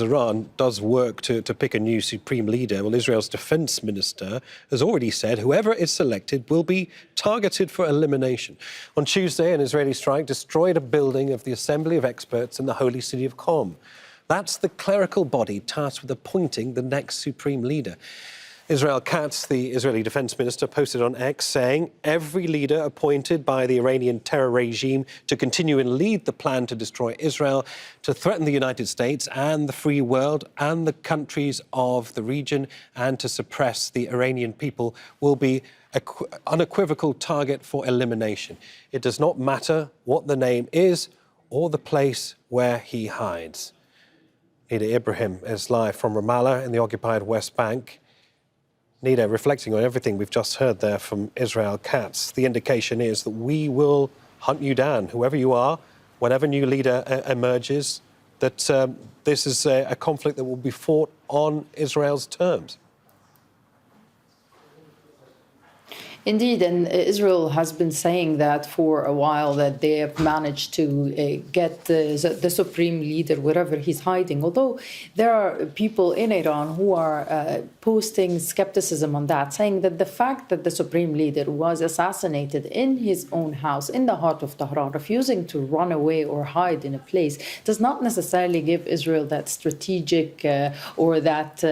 Iran does work to pick a new supreme leader, well, Israel's defense minister has already said whoever is selected will be targeted for elimination. On Tuesday, an Israeli strike destroyed a building of the Assembly of Experts in the holy city of Qom. That's the clerical body tasked with appointing the next supreme leader. Israel Katz, the Israeli defense minister, posted on X saying every leader appointed by the Iranian terror regime to continue and lead the plan to destroy Israel, to threaten the United States and the free world and the countries of the region, and to suppress the Iranian people will be an unequivocal target for elimination. It does not matter what the name is or the place where he hides. Nida Ibrahim is live from Ramallah in the occupied West Bank. Nida, reflecting on everything we've just heard there from Israel Katz, the indication is that we will hunt you down, whoever you are, whatever new leader emerges, that this is a conflict that will be fought on Israel's terms. Indeed, and Israel has been saying that for a while, that they have managed to get the supreme leader wherever he's hiding. Although there are people in Iran who are posting skepticism on that, saying that the fact that the supreme leader was assassinated in his own house, in the heart of Tehran, refusing to run away or hide in a place, does not necessarily give Israel that strategic or that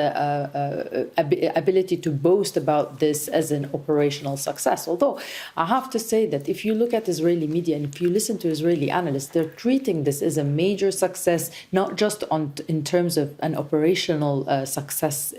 ability to boast about this as an operational success. Although I have to say that if you look at Israeli media and if you listen to Israeli analysts, they're treating this as a major success, not just in terms of an operational success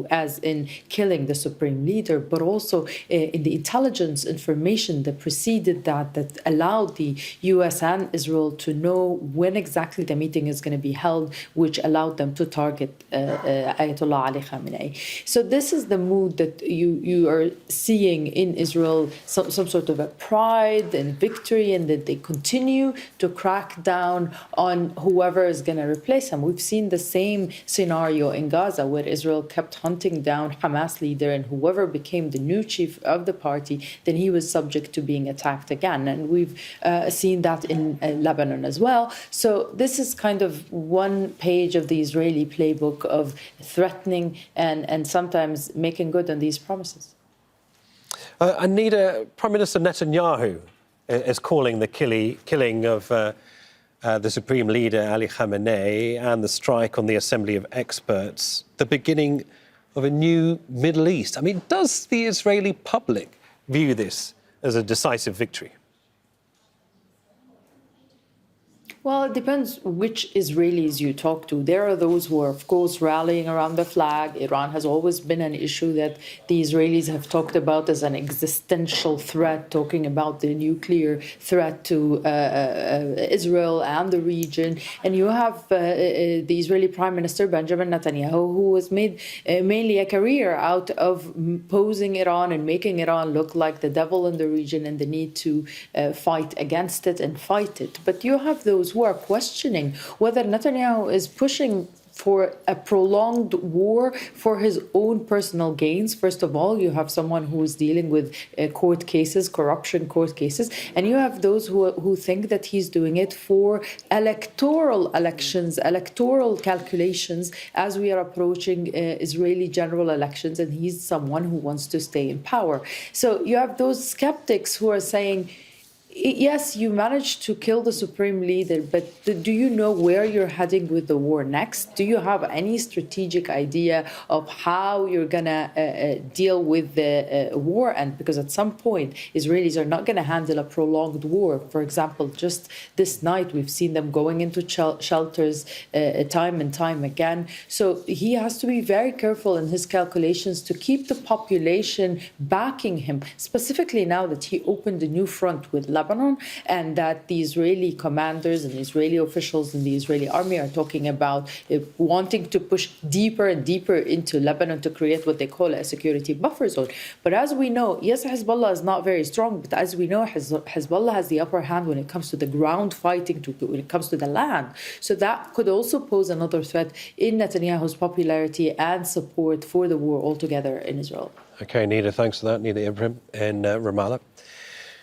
as in killing the supreme leader, but also in the intelligence information that preceded that allowed the US and Israel to know when exactly the meeting is going to be held, which allowed them to target Ayatollah Ali Khamenei. So this is the mood that you are seeing in Israel, some sort of a pride and victory, and that they continue to crack down on whoever is going to replace him. We've seen the same scenario in Gaza, where Israel kept hunting down Hamas leader, and whoever became the new chief of the party, then he was subject to being attacked again. And we've seen that in Lebanon as well. So this is kind of one page of the Israeli playbook of threatening and sometimes making good on these promises. Nida, Prime Minister Netanyahu is calling the killing of the Supreme Leader Ali Khamenei and the strike on the Assembly of Experts the beginning of a new Middle East. I mean, does the Israeli public view this as a decisive victory? Well, it depends which Israelis you talk to. There are those who are, of course, rallying around the flag. Iran has always been an issue that the Israelis have talked about as an existential threat, talking about the nuclear threat to Israel and the region. And you have the Israeli Prime Minister Benjamin Netanyahu, who has made mainly a career out of posing Iran and making Iran look like the devil in the region and the need to fight against it and fight it. But you have those who are questioning whether Netanyahu is pushing for a prolonged war for his own personal gains. First of all, you have someone who is dealing with court cases, corruption court cases, and you have those who think that he's doing it for electoral elections, electoral calculations, as we are approaching Israeli general elections, and he's someone who wants to stay in power. So you have those skeptics who are saying, yes, you managed to kill the supreme leader, but do you know where you're heading with the war next? Do you have any strategic idea of how you're going to deal with the war? And because at some point, Israelis are not going to handle a prolonged war. For example, just this night, we've seen them going into shelters time and time again. So he has to be very careful in his calculations to keep the population backing him, specifically now that he opened a new front with Lebanon, and that the Israeli commanders and Israeli officials in the Israeli army are talking about wanting to push deeper and deeper into Lebanon to create what they call a security buffer zone. But as we know, yes, Hezbollah is not very strong, but as we know, Hezbollah has the upper hand when it comes to the ground fighting, when it comes to the land. So that could also pose another threat in Netanyahu's popularity and support for the war altogether in Israel. OK, Nida, thanks for that. Nida Ibrahim in Ramallah.